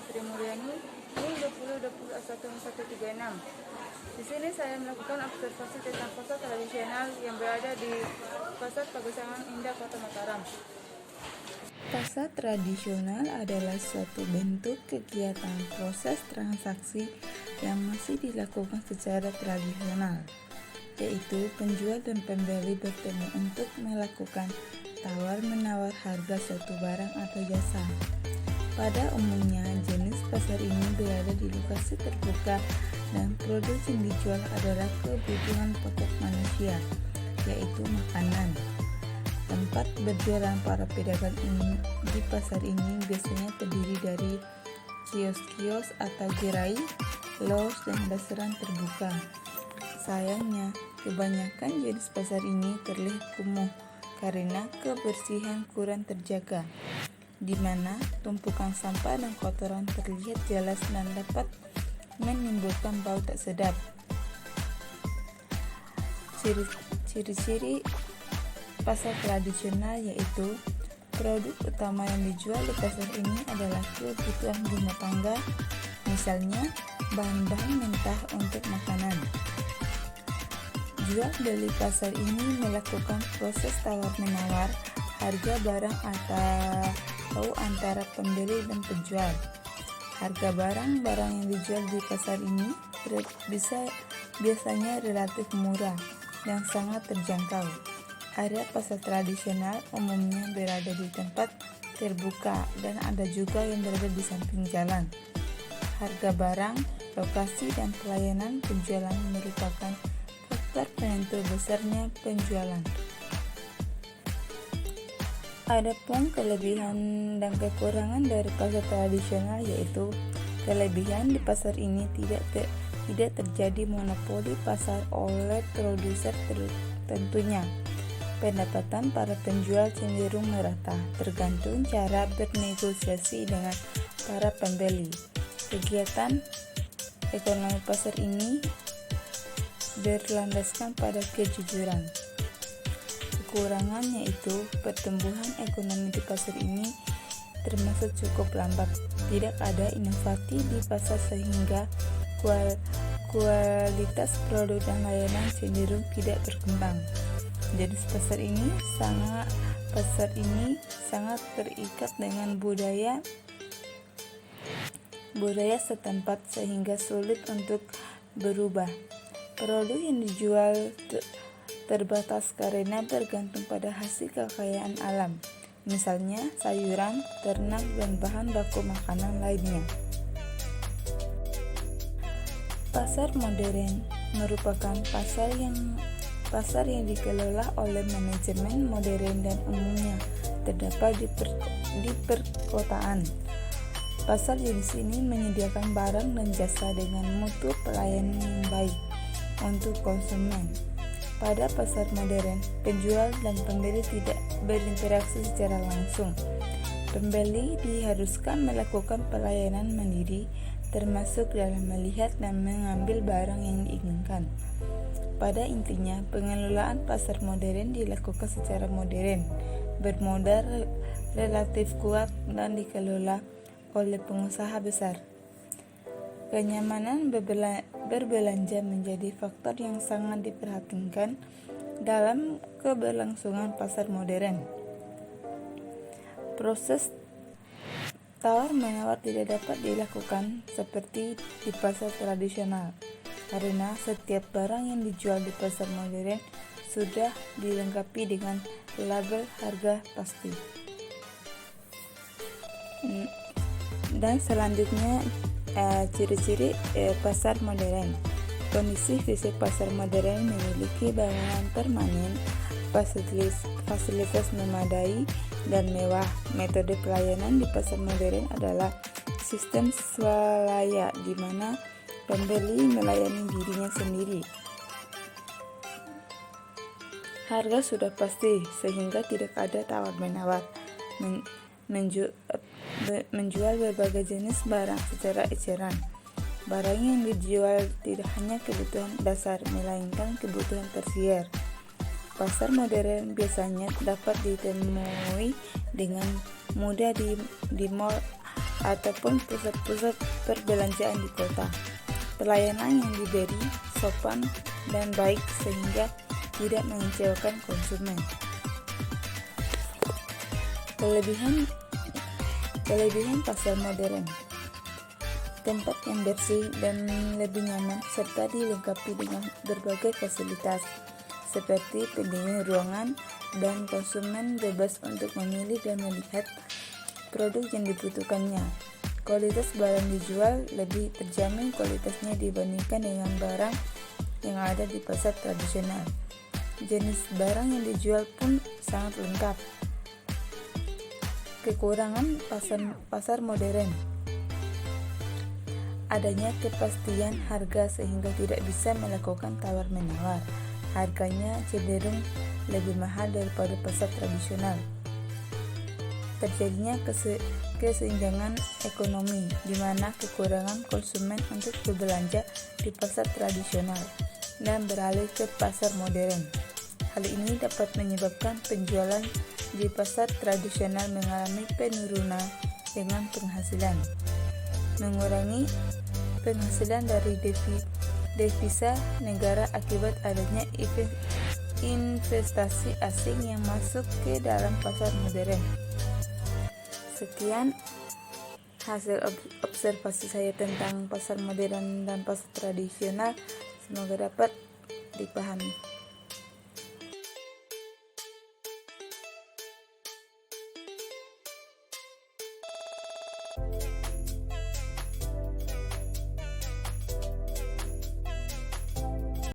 Sri Mulyani, NIM 2020214136. Di sini saya melakukan observasi tentang pasar tradisional yang berada di Pasar Pagesangan Indah, Kota Mataram. Pasar tradisional adalah suatu bentuk kegiatan proses transaksi yang masih dilakukan secara tradisional, yaitu penjual dan pembeli bertemu untuk melakukan tawar-menawar harga suatu barang atau jasa. Pada umumnya, jenis pasar ini berada di lokasi terbuka dan produk yang dijual adalah kebutuhan pokok manusia, yaitu makanan. Tempat berjualan para pedagang ini di pasar ini biasanya terdiri dari kios-kios atau gerai, los, dan dasaran terbuka. Sayangnya, kebanyakan jenis pasar ini terlihat kumuh karena kebersihan kurang terjaga, di mana tumpukan sampah dan kotoran terlihat jelas dan dapat menimbulkan bau tak sedap. Ciri-ciri pasar tradisional yaitu produk utama yang dijual di pasar ini adalah kebutuhan rumah tangga, misalnya bahan-bahan mentah untuk makanan. Jual beli pasar ini melakukan proses tawar-menawar harga barang atau antara pembeli dan penjual. Harga barang-barang yang dijual di pasar ini biasanya relatif murah dan sangat terjangkau. Area pasar tradisional umumnya berada di tempat terbuka dan ada juga yang berada di samping jalan. Harga barang, lokasi, dan pelayanan penjualan merupakan faktor penentu besarnya penjualan. Adapun kelebihan dan kekurangan dari pasar tradisional yaitu kelebihan di pasar ini tidak terjadi monopoli pasar oleh produser tentunya. Pendapatan para penjual cenderung merata, tergantung cara bernegosiasi dengan para pembeli. Kegiatan ekonomi pasar ini berlandaskan pada kejujuran. Kekurangannya itu pertumbuhan ekonomi di pasar ini termasuk cukup lambat. Tidak ada inovasi di pasar sehingga kualitas produk dan layanan cenderung tidak berkembang. Jenis pasar ini sangat terikat dengan budaya setempat sehingga sulit untuk berubah. Produk yang dijual terbatas karena bergantung pada hasil kekayaan alam, misalnya sayuran, ternak, dan bahan baku makanan lainnya. Pasar modern merupakan pasar yang dikelola oleh manajemen modern dan umumnya terdapat di perkotaan. Pasar jenis ini menyediakan barang dan jasa dengan mutu pelayanan yang baik untuk konsumen. Pada pasar modern, penjual dan pembeli tidak berinteraksi secara langsung. Pembeli diharuskan melakukan pelayanan mandiri, termasuk dalam melihat dan mengambil barang yang diinginkan. Pada intinya, pengelolaan pasar modern dilakukan secara modern, bermodal relatif kuat dan dikelola oleh pengusaha besar. Kenyamanan berbelanja menjadi faktor yang sangat diperhatikan dalam keberlangsungan pasar modern. Proses tawar-menawar tidak dapat dilakukan seperti di pasar tradisional, karena setiap barang yang dijual di pasar modern sudah dilengkapi dengan label harga pasti. Dan selanjutnya ciri-ciri pasar modern. Kondisi fisik pasar modern memiliki bangunan permanen, fasilitas memadai dan mewah. Metode pelayanan di pasar modern adalah sistem swalaya, di mana pembeli melayani dirinya sendiri. Harga sudah pasti sehingga tidak ada tawar-menawar. Menjual berbagai jenis barang secara eceran. Barang yang dijual tidak hanya kebutuhan dasar, melainkan kebutuhan tersier. Pasar modern biasanya dapat ditemui dengan mudah di mal ataupun pusat-pusat perbelanjaan di kota. Pelayanan yang diberi sopan dan baik sehingga tidak mengecewakan konsumen. Kelebihan pasar modern: tempat yang bersih dan lebih nyaman serta dilengkapi dengan berbagai fasilitas seperti pendingin ruangan, dan konsumen bebas untuk memilih dan melihat produk yang dibutuhkannya. Kualitas barang dijual lebih terjamin kualitasnya dibandingkan dengan barang yang ada di pasar tradisional. Jenis barang yang dijual pun sangat lengkap. Kekurangan pasar modern: adanya kepastian harga sehingga tidak bisa melakukan tawar-menawar. Harganya cenderung lebih mahal daripada pasar tradisional. Terjadinya kesenjangan ekonomi, di mana kekurangan konsumen untuk berbelanja di pasar tradisional dan beralih ke pasar modern. Hal ini dapat menyebabkan penjualan di pasar tradisional mengalami penurunan dengan penghasilan, mengurangi penghasilan dari devisa negara akibat adanya investasi asing yang masuk ke dalam pasar modern. Sekian hasil observasi saya tentang pasar modern dan pasar tradisional. Semoga dapat dipahami.